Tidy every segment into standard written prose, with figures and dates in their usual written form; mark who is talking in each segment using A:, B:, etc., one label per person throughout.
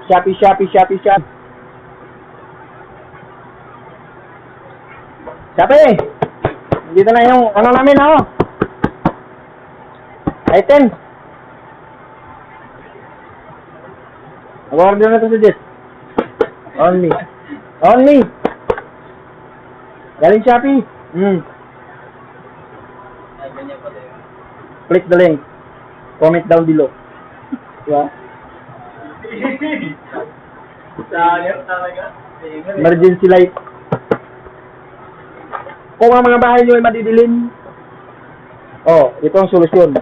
A: Shopee. Shopee! Dito na yung ano namin, oh. Item. Order na to si Jess. Only. Galing Shopee. Click the link. Comment down below. Diba?
B: Sayang talaga.
A: Emergency light. Kung ang mga bahay nyo ay madidilim, ito ang solusyon.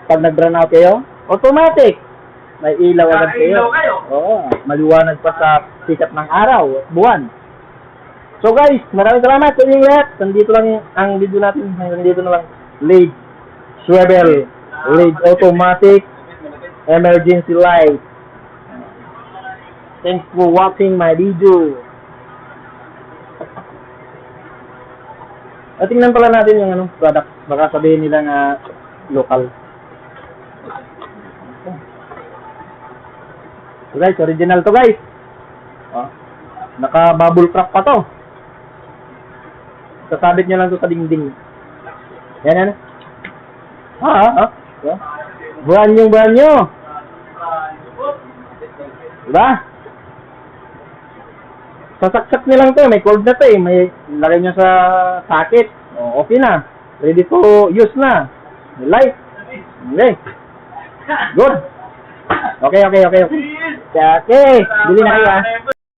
A: Pag nag-run out kayo, automatic. May ilaw agad kayo. Maliwanag pa sa sikat ng araw at buwan. So guys, maraming salamat sa inyong lahat. Nandito lang ang video natin. Nandito na lang. LED swivel. LED automatic emergency light. Thanks for watching my video. At tingnan pala natin yung product. Baka sabihin nila na local. So guys, original to guys. Naka-bubble wrap pa to. Sasabit nyo lang to sa dingding. Yan. Brand nyo. Diba? Sasaksak nyo lang to. May cord na to eh. May lagay nyo sa socket. Okay na. Ready to use na. May light. Okay. Good. Okay. Okay. Bili na kayo